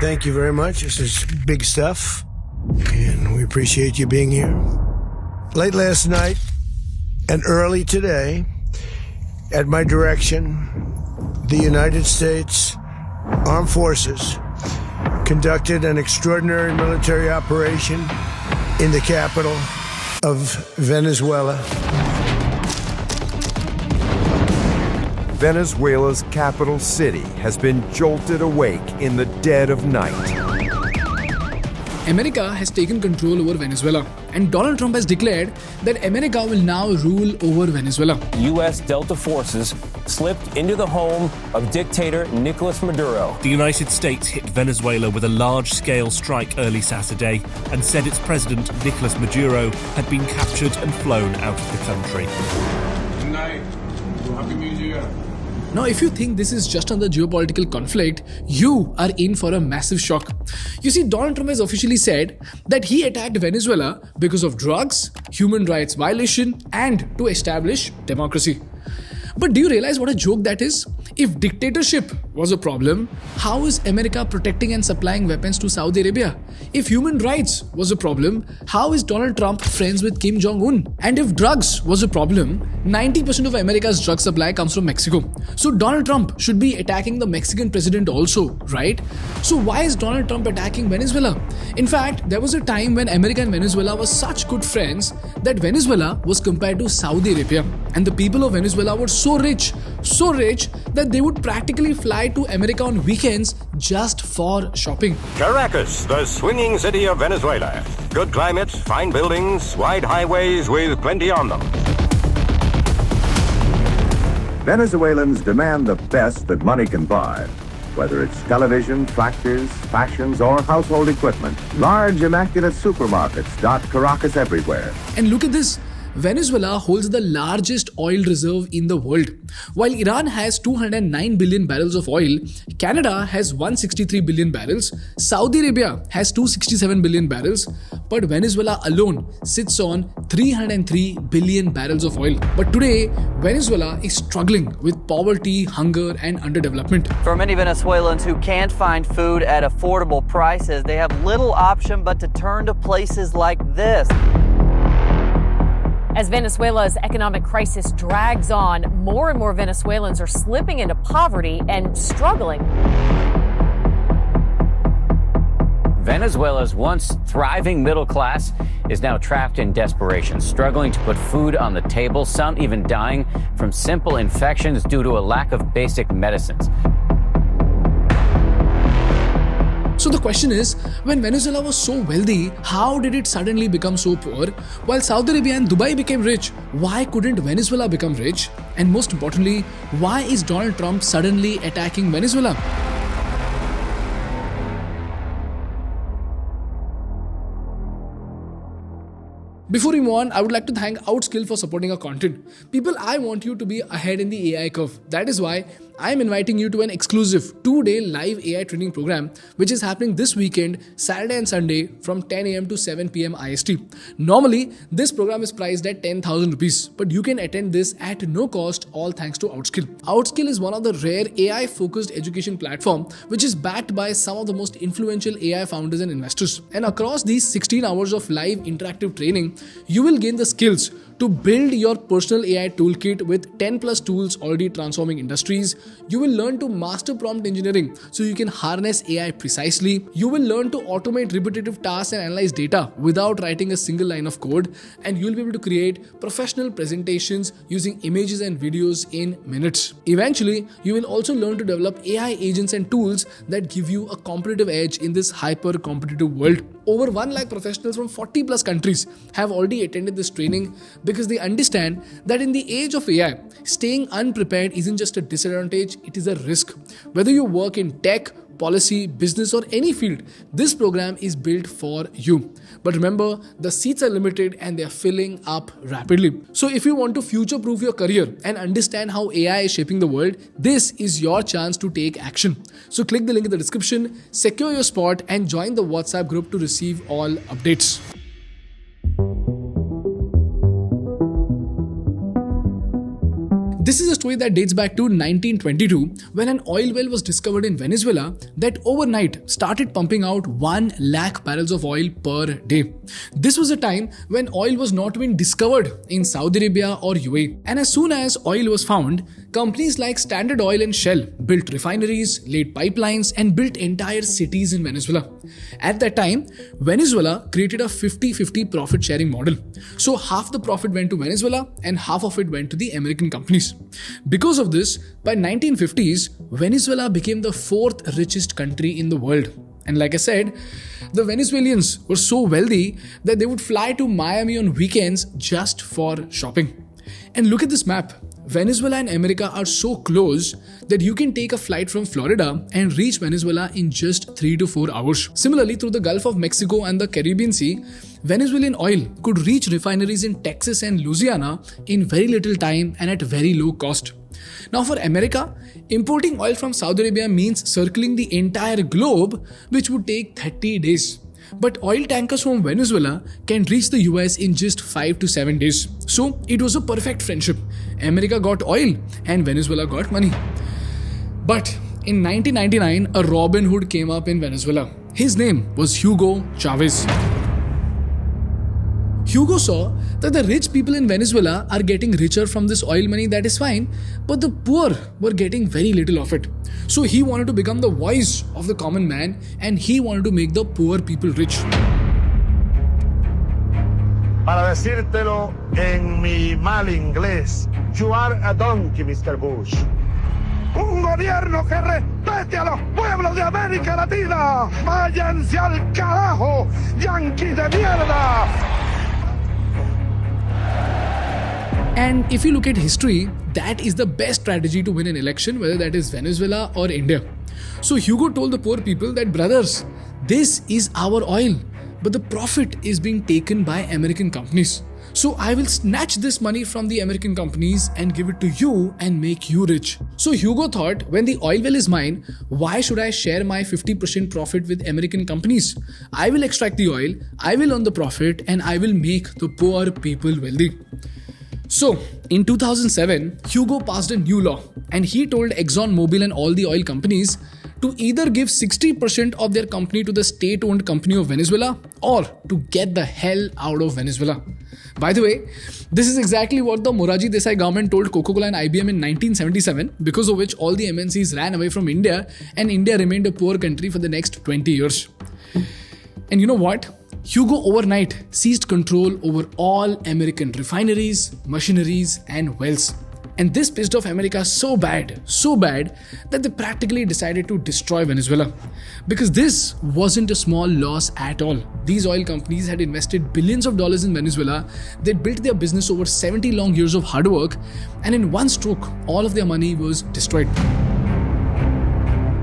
Thank you very much. This is big stuff, and we appreciate you being here. Late last night and early today, at my direction, the United States Armed Forces conducted an extraordinary military operation in the capital of Venezuela. Venezuela's capital city has been jolted awake in the dead of night. America has taken control over Venezuela, and Donald Trump has declared that America will now rule over Venezuela. U.S. Delta forces slipped into the home of dictator Nicolas Maduro. The United States hit Venezuela with a large-scale strike early Saturday and said its president, Nicolas Maduro, had been captured and flown out of the country. Good night. Happy New Year. Now, if you think this is just another geopolitical conflict, you are in for a massive shock. You see, Donald Trump has officially said that he attacked Venezuela because of drugs, human rights violation, and to establish democracy. But do you realize what a joke that is? If dictatorship was a problem, how is America protecting and supplying weapons to Saudi Arabia? If human rights was a problem, how is Donald Trump friends with Kim Jong Un? And if drugs was a problem, 90% of America's drug supply comes from Mexico. So Donald Trump should be attacking the Mexican president also, right? So why is Donald Trump attacking Venezuela? In fact, there was a time when America and Venezuela were such good friends that Venezuela was compared to Saudi Arabia. And the people of Venezuela were so rich that they would practically fly to America on weekends just for shopping. Caracas, the swinging city of Venezuela. Good climate, fine buildings, wide highways with plenty on them. Venezuelans demand the best that money can buy. Whether it's television, tractors, fashions, or household equipment, large immaculate supermarkets dot Caracas everywhere. And look at this. Venezuela holds the largest oil reserve in the world. While Iran has 209 billion barrels of oil, Canada has 163 billion barrels, Saudi Arabia has 267 billion barrels, but Venezuela alone sits on 303 billion barrels of oil. But today, Venezuela is struggling with poverty, hunger, and underdevelopment. For many Venezuelans who can't find food at affordable prices, they have little option but to turn to places like this. As Venezuela's economic crisis drags on, more and more Venezuelans are slipping into poverty and struggling. Venezuela's once thriving middle class is now trapped in desperation, struggling to put food on the table, some even dying from simple infections due to a lack of basic medicines. So the question is, when Venezuela was so wealthy, how did it suddenly become so poor? While Saudi Arabia and Dubai became rich, why couldn't Venezuela become rich? And most importantly, why is Donald Trump suddenly attacking Venezuela? Before we move on, I would like to thank Outskill for supporting our content. People, I want you to be ahead in the AI curve. That is why I am inviting you to an exclusive 2-day live AI training program, which is happening this weekend, Saturday and Sunday from 10 a.m. to 7 p.m. IST. Normally, this program is priced at 10,000 rupees, but you can attend this at no cost, all thanks to Outskill. Outskill is one of the rare AI-focused education platform, which is backed by some of the most influential AI founders and investors. And across these 16 hours of live interactive training, you will gain the skills to build your personal AI toolkit with 10 plus tools already transforming industries. You will learn to master prompt engineering so you can harness AI precisely. You will learn to automate repetitive tasks and analyze data without writing a single line of code. And you'll be able to create professional presentations using images and videos in minutes. Eventually, you will also learn to develop AI agents and tools that give you a competitive edge in this hyper competitive world. Over 1 lakh professionals from 40 plus countries have already attended this training because they understand that in the age of AI, staying unprepared isn't just a disadvantage, it is a risk. Whether you work in tech, policy, business, or any field, this program is built for you. But remember, the seats are limited and they are filling up rapidly. So if you want to future-proof your career and understand how AI is shaping the world, this is your chance to take action. So click the link in the description, secure your spot, and join the WhatsApp group to receive all updates. This is a story that dates back to 1922 when an oil well was discovered in Venezuela that overnight started pumping out 1 lakh barrels of oil per day. This was a time when oil was not even discovered in Saudi Arabia or UAE. And as soon as oil was found, companies like Standard Oil and Shell built refineries, laid pipelines, and built entire cities in Venezuela. At that time, Venezuela created a 50-50 profit sharing model. So half the profit went to Venezuela and half of it went to the American companies. Because of this, by 1950s, Venezuela became the 4th richest country in the world. And like I said, the Venezuelans were so wealthy that they would fly to Miami on weekends just for shopping. And look at this map. Venezuela and America are so close that you can take a flight from Florida and reach Venezuela in just 3 to 4 hours. Similarly, through the Gulf of Mexico and the Caribbean Sea, Venezuelan oil could reach refineries in Texas and Louisiana in very little time and at very low cost. Now for America, importing oil from Saudi Arabia means circling the entire globe, which would take 30 days. But oil tankers from Venezuela can reach the US in just 5 to 7 days. So it was a perfect friendship. America got oil and Venezuela got money. But in 1999, a Robin Hood came up in Venezuela. His name was Hugo Chavez. Hugo saw that the rich people in Venezuela are getting richer from this oil money, that is fine, but the poor were getting very little of it. So he wanted to become the voice of the common man and he wanted to make the poor people rich. Para decírtelo en mi mal inglés, you are a donkey, Mr. Bush. Un gobierno que respete a los pueblos de América Latina. Váyanse al carajo, yanquis de mierda. And if you look at history, that is the best strategy to win an election, whether that is Venezuela or India. So Hugo told the poor people that, brothers, this is our oil, but the profit is being taken by American companies. So I will snatch this money from the American companies and give it to you and make you rich. So Hugo thought, when the oil well is mine, why should I share my 50% profit with American companies? I will extract the oil, I will earn the profit, and I will make the poor people wealthy. So, in 2007, Hugo passed a new law and he told ExxonMobil and all the oil companies to either give 60% of their company to the state-owned company of Venezuela or to get the hell out of Venezuela. By the way, this is exactly what the Morarji Desai government told Coca-Cola and IBM in 1977, because of which all the MNCs ran away from India and India remained a poor country for the next 20 years. And you know what? Hugo overnight seized control over all American refineries, machineries, and wells. And this pissed off America so bad that they practically decided to destroy Venezuela. Because this wasn't a small loss at all. These oil companies had invested billions of dollars in Venezuela. They built their business over 70 long years of hard work, and in one stroke, all of their money was destroyed.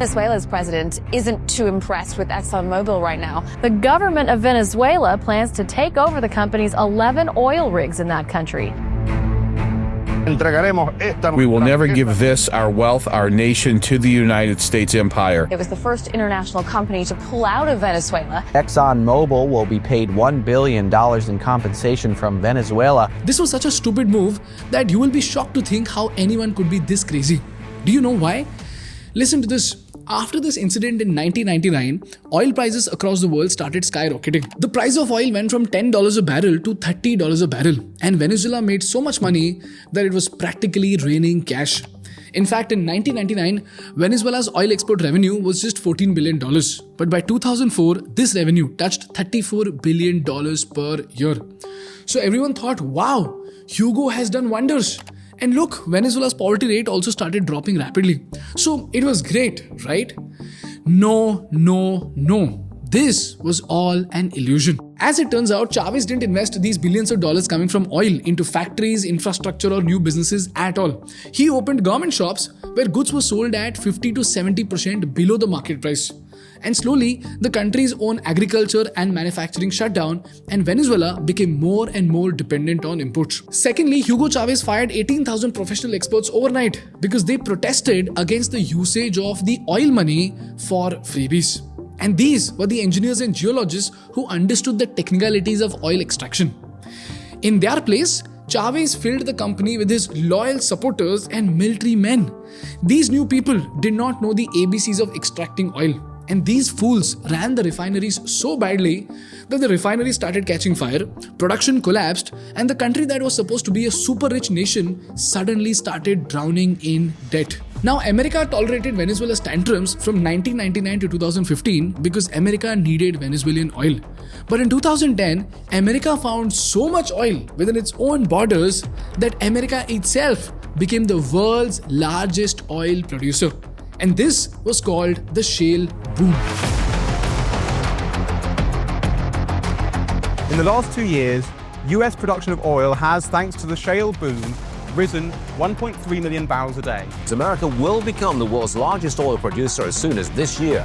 Venezuela's president isn't too impressed with ExxonMobil right now. The government of Venezuela plans to take over the company's 11 oil rigs in that country. We will never give this, our wealth, our nation, to the United States empire. It was the first international company to pull out of Venezuela. ExxonMobil will be paid $1 billion in compensation from Venezuela. This was such a stupid move that you will be shocked to think how anyone could be this crazy. Do you know why? Listen to this. After this incident in 1999, oil prices across the world started skyrocketing. The price of oil went from $10 a barrel to $30 a barrel, and Venezuela made so much money that it was practically raining cash. In fact, in 1999, Venezuela's oil export revenue was just $14 billion. But by 2004, this revenue touched $34 billion per year. So everyone thought, wow, Hugo has done wonders. And look, Venezuela's poverty rate also started dropping rapidly. So it was great, right? No. This was all an illusion. As it turns out, Chavez didn't invest these billions of dollars coming from oil into factories, infrastructure, or new businesses at all. He opened government shops where goods were sold at 50 to 70% below the market price. And slowly, the country's own agriculture and manufacturing shut down, and Venezuela became more and more dependent on imports. Secondly, Hugo Chavez fired 18,000 professional experts overnight because they protested against the usage of the oil money for freebies. And these were the engineers and geologists who understood the technicalities of oil extraction. In their place, Chavez filled the company with his loyal supporters and military men. These new people did not know the ABCs of extracting oil. And these fools ran the refineries so badly that the refineries started catching fire, production collapsed, and the country that was supposed to be a super rich nation suddenly started drowning in debt. Now, America tolerated Venezuela's tantrums from 1999 to 2015 because America needed Venezuelan oil. But in 2010, America found so much oil within its own borders that America itself became the world's largest oil producer. And this was called the shale boom. In the last 2 years, US production of oil has, thanks to the shale boom, risen 1.3 million barrels a day. America will become the world's largest oil producer as soon as this year.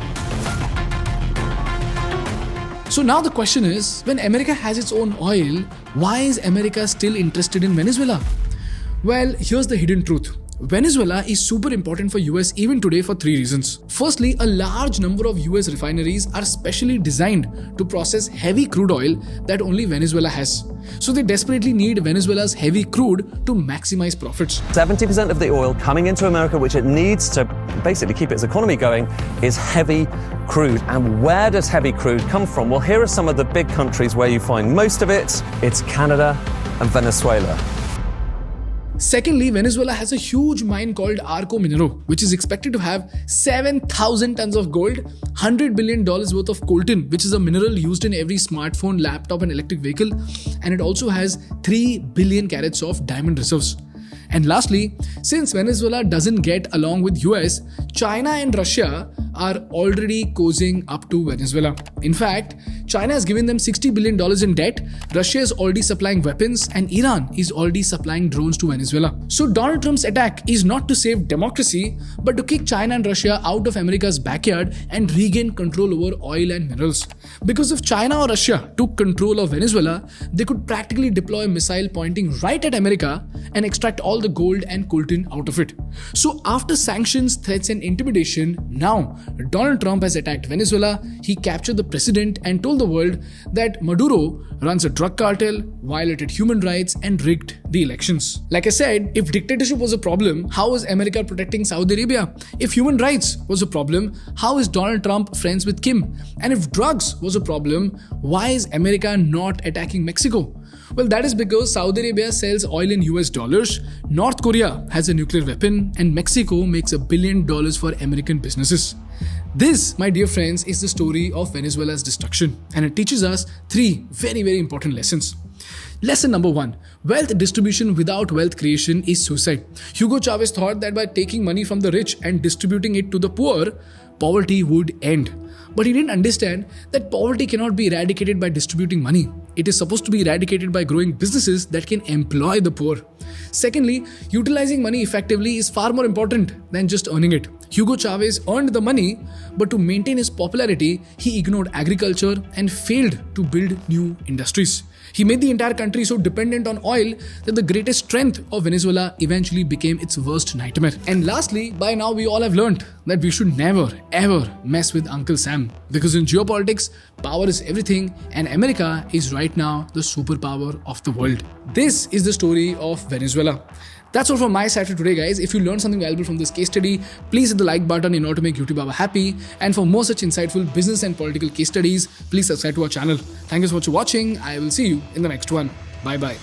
So now the question is, when America has its own oil, why is America still interested in Venezuela? Well, here's the hidden truth. Venezuela is super important for US even today for 3 reasons. Firstly, a large number of US refineries are specially designed to process heavy crude oil that only Venezuela has. So they desperately need Venezuela's heavy crude to maximize profits. 70% of the oil coming into America, which it needs to basically keep its economy going, is heavy crude. And where does heavy crude come from? Well, here are some of the big countries where you find most of it. It's Canada and Venezuela. Secondly, Venezuela has a huge mine called Arco Minero, which is expected to have 7,000 tons of gold, $100 billion worth of coltan, which is a mineral used in every smartphone, laptop and electric vehicle, and it also has 3 billion carats of diamond reserves. And lastly, since Venezuela doesn't get along with US, China and Russia are already cozying up to Venezuela. In fact, China has given them $60 billion in debt, Russia is already supplying weapons, and Iran is already supplying drones to Venezuela. So Donald Trump's attack is not to save democracy, but to kick China and Russia out of America's backyard and regain control over oil and minerals. Because if China or Russia took control of Venezuela, they could practically deploy a missile pointing right at America and extract all the gold and coltan out of it. So after sanctions, threats and intimidation, now Donald Trump has attacked Venezuela. He captured the president and told the world that Maduro runs a drug cartel, violated human rights and rigged the elections. Like I said, if dictatorship was a problem, how is America protecting Saudi Arabia? If human rights was a problem, how is Donald Trump friends with Kim? And if drugs was a problem, why is America not attacking Mexico? Well, that is because Saudi Arabia sells oil in US dollars, North Korea has a nuclear weapon, and Mexico makes $1 billion for American businesses. This, my dear friends, is the story of Venezuela's destruction, and it teaches us 3 very, very important lessons. Lesson number 1, wealth distribution without wealth creation is suicide. Hugo Chavez thought that by taking money from the rich and distributing it to the poor, poverty would end. But he didn't understand that poverty cannot be eradicated by distributing money. It is supposed to be eradicated by growing businesses that can employ the poor. Secondly, utilizing money effectively is far more important than just earning it. Hugo Chavez earned the money, but to maintain his popularity, he ignored agriculture and failed to build new industries. He made the entire country so dependent on oil that the greatest strength of Venezuela eventually became its worst nightmare. And lastly, by now we all have learned that we should never ever mess with Uncle Sam. Because in geopolitics, power is everything and America is right now the superpower of the world. This is the story of Venezuela. That's all from my side for today, guys. If you learned something valuable from this case study, please hit the like button in order to make YouTube Baba happy. And for more such insightful business and political case studies, please subscribe to our channel. Thank you so much for watching. I will see you in the next one. Bye bye.